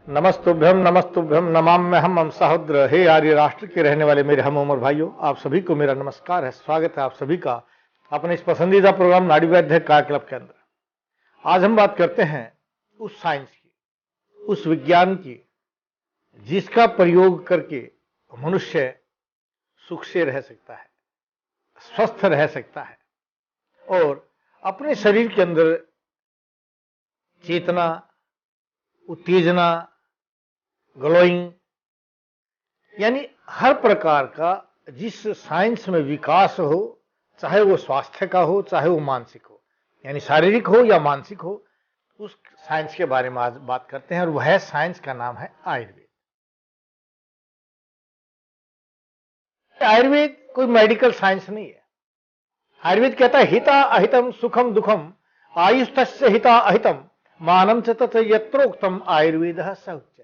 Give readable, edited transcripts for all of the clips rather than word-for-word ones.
नमस्तुभ्यम नमस्तुभ्यम नमाम्यहम सहोदर। हे आर्य राष्ट्र के रहने वाले मेरे हम उम्र भाइयों, आप सभी को मेरा नमस्कार है। स्वागत है आप सभी का अपने इस पसंदीदा प्रोग्राम नाड़ी वैद्य कार्य क्लब के अंदर। आज हम बात करते हैं उस साइंस की, उस विज्ञान की, जिसका प्रयोग करके मनुष्य सुख से रह सकता है, स्वस्थ रह सकता है और अपने शरीर के अंदर चेतना, उत्तेजना, ग्लोइंग, यानी हर प्रकार का जिस साइंस में विकास हो, चाहे वो स्वास्थ्य का हो चाहे वो मानसिक हो, यानी शारीरिक हो या मानसिक हो, उस साइंस के बारे में आज बात करते हैं। और वह साइंस का नाम है आयुर्वेद। आयुर्वेद कोई मेडिकल साइंस नहीं है। आयुर्वेद कहता है हिता अहितम सुखम दुखम आयुस्तस्य हिता अहितम मानम च तत् यत्रोक्तम आयुर्वेद स उच्यते।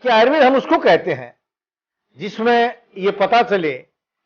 कि आयुर्वेद हम उसको कहते हैं जिसमें यह पता चले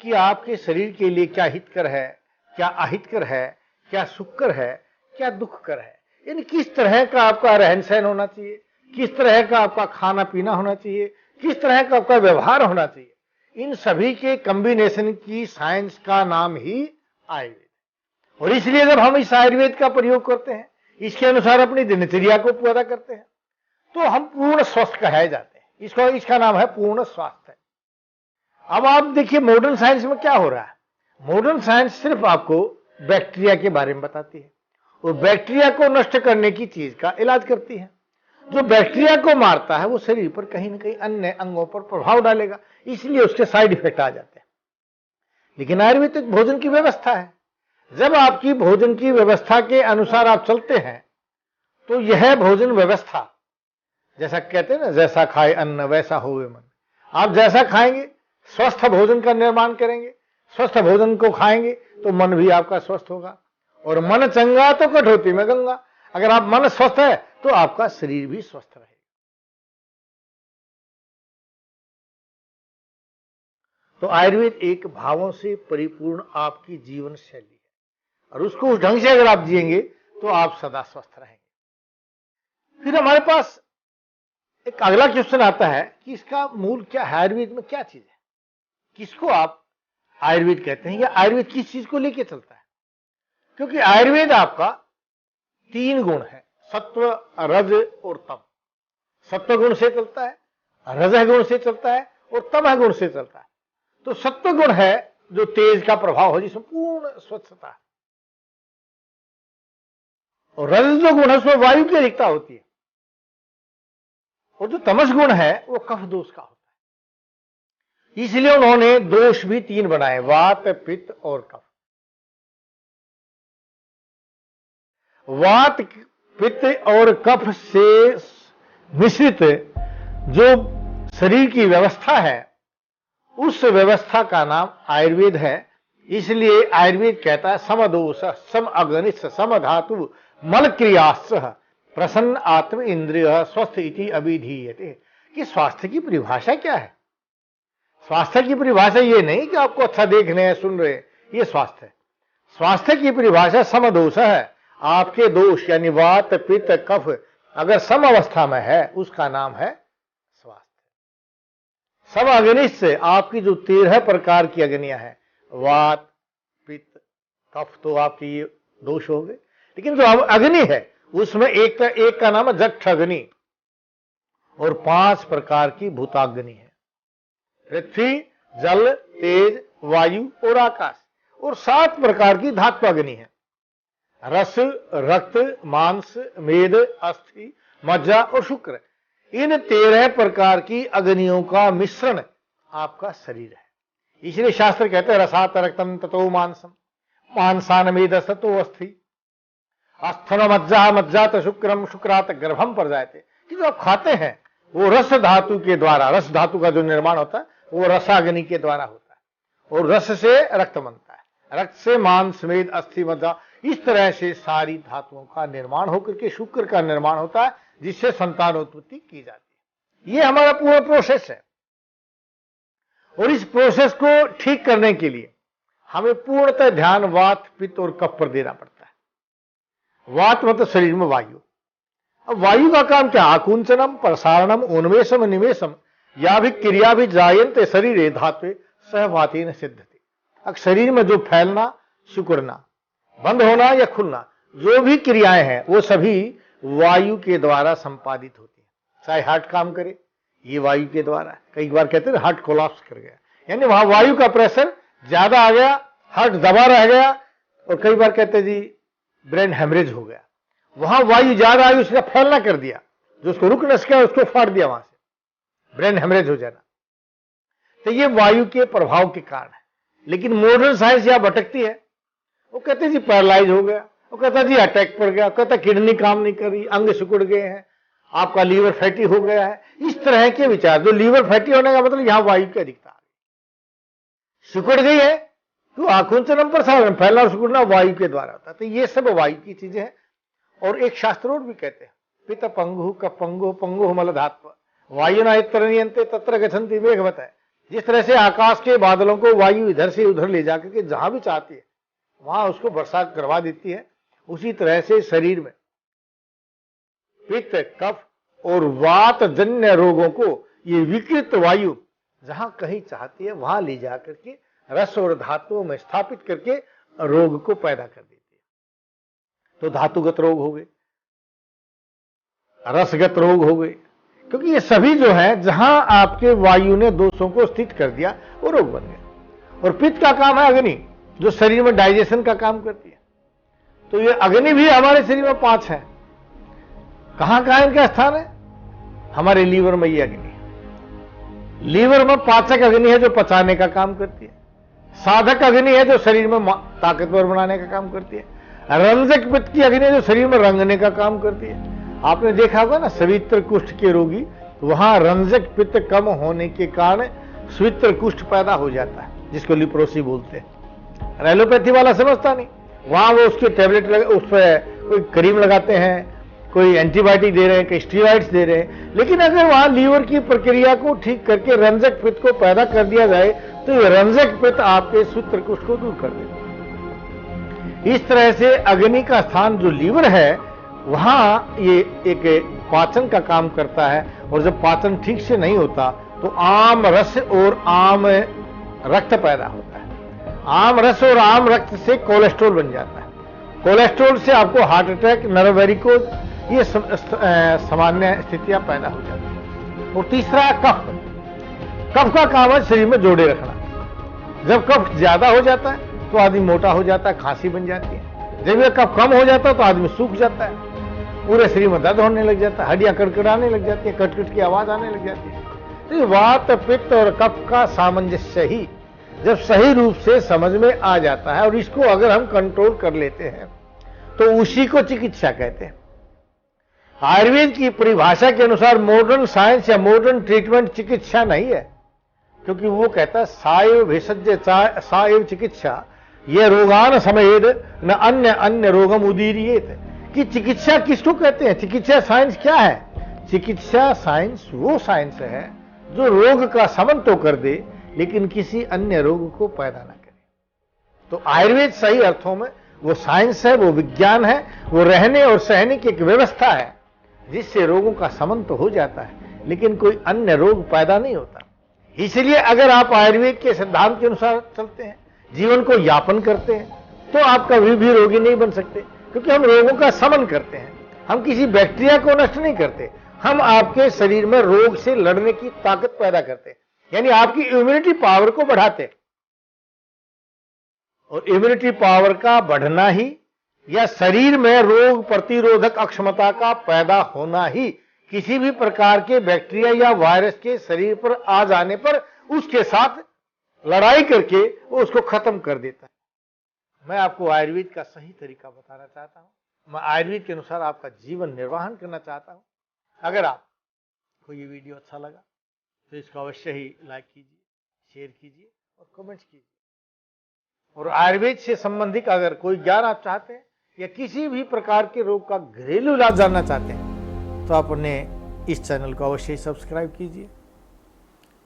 कि आपके शरीर के लिए क्या हितकर है, क्या अहितकर है, क्या सुखकर है, क्या दुखकर है। यानी किस तरह का आपका रहन सहन होना चाहिए, किस तरह का आपका खाना पीना होना चाहिए, किस तरह का आपका व्यवहार होना चाहिए। इन सभी के कॉम्बिनेशन की साइंस का नाम ही आयुर्वेद। और इसलिए जब हम इस आयुर्वेद का प्रयोग करते हैं, इसके अनुसार अपनी दिनचर्या को पूरा करते हैं, तो हम पूर्ण स्वस्थ कहे जाते हैं। इसका नाम है पूर्ण स्वास्थ्य। अब आप देखिए मॉडर्न साइंस में क्या हो रहा है। मॉडर्न साइंस सिर्फ आपको बैक्टीरिया के बारे में बताती है और बैक्टीरिया को नष्ट करने की चीज का इलाज करती है। जो बैक्टीरिया को मारता है वो शरीर पर कहीं ना कहीं अन्य अंगों पर प्रभाव डालेगा, इसलिए उसके साइड इफेक्ट आ जाते हैं। लेकिन आयुर्वेद एक भोजन की व्यवस्था है। जब आपकी भोजन की व्यवस्था के अनुसार आप चलते हैं तो यह भोजन व्यवस्था, जैसा कहते हैं ना, जैसा खाए अन्न वैसा होवे मन। आप जैसा खाएंगे स्वस्थ भोजन का निर्माण करेंगे, स्वस्थ भोजन को खाएंगे तो मन भी आपका स्वस्थ होगा। और मन चंगा तो कठौती में गंगा। अगर आप मन स्वस्थ है तो आपका शरीर भी स्वस्थ रहेगा। तो आयुर्वेद एक भावों से परिपूर्ण आपकी जीवन शैली है और उसको उस ढंग से अगर आप जिएंगे तो आप सदा स्वस्थ रहेंगे। फिर हमारे पास एक अगला क्वेश्चन आता है कि इसका मूल क्या है, आयुर्वेद में क्या चीज है, किसको आप आयुर्वेद कहते हैं, या आयुर्वेद किस चीज को लेके चलता है। क्योंकि आयुर्वेद आपका 3 गुण है, सत्व, रज और तम। सत्व गुण से चलता है, रज गुण से चलता है और तम गुण से चलता है। तो सत्व गुण है जो तेज का प्रभाव हो, जिसमें पूर्ण स्वच्छता है। और रज जो गुण है उसमें वायु की अधिकता होती है। और जो तमस गुण है वो कफ दोष का होता है। इसलिए उन्होंने दोष भी 3 बनाए, वात, पित्त और कफ। वात, पित्त और कफ से मिश्रित जो शरीर की व्यवस्था है, उस व्यवस्था का नाम आयुर्वेद है। इसलिए आयुर्वेद कहता है समदोष सम अगनित सम धातु मल क्रियास प्रसन्न आत्म इंद्रिय स्वस्थ इति अभिधीयते। कि स्वास्थ्य की परिभाषा क्या है। स्वास्थ्य की परिभाषा ये नहीं कि आपको अच्छा देख रहे हैं, सुन रहे हैं, ये स्वास्थ्य है। स्वास्थ्य की परिभाषा समदोष है। आपके दोष यानी वात, पित्त, कफ अगर सम अवस्था में है उसका नाम है स्वास्थ्य। सम अग्निश से आपकी जो 13 प्रकार की अग्नियां हैं, वात, पित्त, कफ, तो आपकी ये दोष हो गए। लेकिन जो अग्नि है उसमें एक का नाम है जठ अग्नि और 5 प्रकार की भूताग्नि है, पृथ्वी, जल, तेज, वायु और आकाश। और 7 प्रकार की धात्वाग्नि है, रस, रक्त, मांस, मेद, अस्थि, मज्जा और शुक्र। इन 13 प्रकार की अग्नियों का मिश्रण आपका शरीर है। इसलिए शास्त्र कहते हैं रसात रक्तम ततो मांसम मांसान मेदस ततो अस्थि अस्थन मज्जा मज्जात शुक्रम शुक्रात गर्भम पर जाते। कि जो आप खाते हैं वो रस धातु के द्वारा, रस धातु का जो निर्माण होता है वो रसाग्नि के द्वारा होता है और रस से रक्त बनता है, रक्त से मांस, मेद, अस्थि, मज्जा। इस तरह से सारी धातुओं का निर्माण होकर के शुक्र का निर्माण होता है, जिससे संतानोत्पत्ति की जाती है। ये हमारा पूरा प्रोसेस है। और इस प्रोसेस को ठीक करने के लिए हमें पूर्णतः ध्यान वात, पित्त और कफ पर देना पड़ता है। वात मतलब शरीर में वायु। अब वायु का काम क्या? आकुंचनम, प्रसारणम, उन्मेषम, निवेशम या भी क्रिया भी जायन्ते शरीरे धात्वे सहवातेन सिद्धते। अब शरीर में जो फैलना, सिकुड़ना, बंद होना या खुलना, जो भी क्रियाएं हैं वो सभी वायु के द्वारा संपादित होती है। चाहे हार्ट काम करे, ये वायु के द्वारा। कई बार कहते हैं हार्ट कोलैप्स कर गया, यानी वहां वायु का प्रेशर ज्यादा आ गया, हार्ट दबा रह गया। और कई बार कहते हैं जी ब्रेन हेमरेज हो गया, वहां वायु ज्यादा आई, उसका फैलना कर दिया, जो उसको रुक न सका उसको फाड़ दिया, वहां से ब्रेन हेमरेज हो जाना। तो ये वायु के प्रभाव के कारण है। लेकिन मॉडर्न साइंस यहां भटकती है, वो कहते जी पैरालाइज हो गया, वो कहता जी अटैक पड़ गया, कहता किडनी काम नहीं कर रही, अंग सिकुड़ गए हैं, आपका लीवर फैटी हो गया है। इस तरह के विचार, जो लीवर फैटी होने का मतलब यहां वायु की अधिकता आ गई, सिकुड़ गई है, तो आकुंचनम प्रसारण, फैलना और सिकुड़ना वायु के द्वारा होता है। तो ये सब वायु की चीजें हैं। और एक शास्त्रों भी कहते हैं पित पंगु क पंगु पंगु मलधात्व वायु ना इत्र नियंते तत्र गच्छन्ति मेघवत है। जिस तरह से आकाश के बादलों को वायु इधर से उधर ले जाकर के जहां भी चाहती है वहां उसको वर्षा करवा देती है, उसी तरह से शरीर में पित्त, कफ और वात जन्य रोगों को ये विकृत वायु जहां कहीं चाहती है वहां ले जाकर के रस और धातुओं में स्थापित करके रोग को पैदा कर देती है। तो धातुगत रोग हो गए, रसगत रोग हो गए, क्योंकि ये सभी जो है जहां आपके वायु ने दोषों को स्थित कर दिया वो रोग बन गया। और पित्त का काम है अग्नि, जो शरीर में डाइजेशन का काम करती है। तो ये अग्नि भी हमारे शरीर में 5 है। कहां कहां इनका स्थान है? हमारे लीवर में ये अग्नि है। लीवर में पाचक अग्नि है जो पचाने का काम करती है। साधक अग्नि है जो शरीर में ताकतवर बनाने का काम करती है। रंजक पित्त की अग्नि है जो शरीर में रंगने का काम करती है। आपने देखा होगा ना, स्वित्र कुष्ठ के रोगी, वहां रंजक पित्त कम होने के कारण स्वित्र कुष्ठ पैदा हो जाता है, जिसको लिप्रोसी बोलते हैं। एलोपैथी वाला समझता नहीं, वहां वो उसके टैबलेट उस पर कोई क्रीम लगाते हैं, कोई एंटीबायोटिक दे रहे हैं, कोई स्टीरॉइड्स दे रहे हैं। लेकिन अगर वहां लीवर की प्रक्रिया को ठीक करके रंजक पित्त को पैदा कर दिया जाए तो ये रंजक पित्त आपके स्वित्र कुष्ठ को दूर कर देगा। इस तरह से अग्नि का स्थान जो लीवर है वहां ये एक पाचन का काम करता है। और जब पाचन ठीक से नहीं होता तो आम रस और आम रक्त पैदा होता है। आम रस और आम रक्त से कोलेस्ट्रॉल बन जाता है। कोलेस्ट्रॉल से आपको हार्ट अटैक, नर्व वेरिकोज, ये सामान्य स्थितियां पैदा हो जाती हैं। और तीसरा कफ। कफ का काम है शरीर में जोड़े रखना। जब कफ ज्यादा हो जाता है तो आदमी मोटा हो जाता है, खांसी बन जाती है। जब यह कफ कम हो जाता है तो आदमी सूख जाता है, पूरे शरीर में दर्द होने लग जाता है, हड्डियां कड़कड़ाने लग जाती है, कटकट की आवाज आने लग जाती है। तो ये वात, पित्त और कफ का सामंजस्य ही जब सही रूप से समझ में आ जाता है और इसको अगर हम कंट्रोल कर लेते हैं तो उसी को चिकित्सा कहते हैं। आयुर्वेद की परिभाषा के अनुसार मॉडर्न साइंस या मॉडर्न ट्रीटमेंट चिकित्सा नहीं है, क्योंकि वो कहता है साएव भेषज साएव चिकित्सा ये रोगान समेद न अन्य अन्य रोगम उदीरियेत। कि चिकित्सा किसको कहते हैं? चिकित्सा साइंस क्या है? चिकित्सा साइंस वो साइंस है जो रोग का शमन तो कर दे लेकिन किसी अन्य रोग को पैदा ना करे। तो आयुर्वेद सही अर्थों में वो साइंस है, वो विज्ञान है, वो रहने और सहने की एक व्यवस्था है जिससे रोगों का शमन तो हो जाता है लेकिन कोई अन्य रोग पैदा नहीं होता। इसलिए अगर आप आयुर्वेद के सिद्धांत के अनुसार चलते हैं, जीवन को यापन करते हैं, तो आप कभी भी रोगी नहीं बन सकते, क्योंकि हम रोगों का शमन करते हैं। हम किसी बैक्टीरिया को नष्ट नहीं करते, हम आपके शरीर में रोग से लड़ने की ताकत पैदा करते हैं, यानी आपकी इम्यूनिटी पावर को बढ़ाते हैं। और इम्यूनिटी पावर का बढ़ना ही या शरीर में रोग प्रतिरोधक अक्षमता का पैदा होना ही किसी भी प्रकार के बैक्टीरिया या वायरस के शरीर पर आ जाने पर उसके साथ लड़ाई करके वो उसको खत्म कर देता है। मैं आपको आयुर्वेद का सही तरीका बताना चाहता हूं। मैं आयुर्वेद के अनुसार आपका जीवन निर्वाहन करना चाहता हूं। अगर आपको ये वीडियो अच्छा लगा तो इसको अवश्य ही लाइक कीजिए, शेयर कीजिए और कमेंट्स कीजिए। और आयुर्वेद से संबंधित अगर कोई ज्ञान आप चाहते हैं या किसी भी प्रकार के रोग का घरेलू इलाज जानना चाहते हैं तो आप अपने इस चैनल को अवश्य ही सब्सक्राइब कीजिए।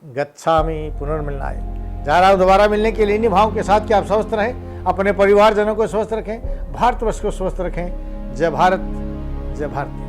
गच्छामि पुनर्मिलनाय। जा रहा हूं दोबारा मिलने के लिए इन्हीं भावों के साथ कि आप स्वस्थ रहें, अपने परिवारजनों को स्वस्थ रखें, भारतवर्ष को स्वस्थ रखें। जय भारत, जय भारत।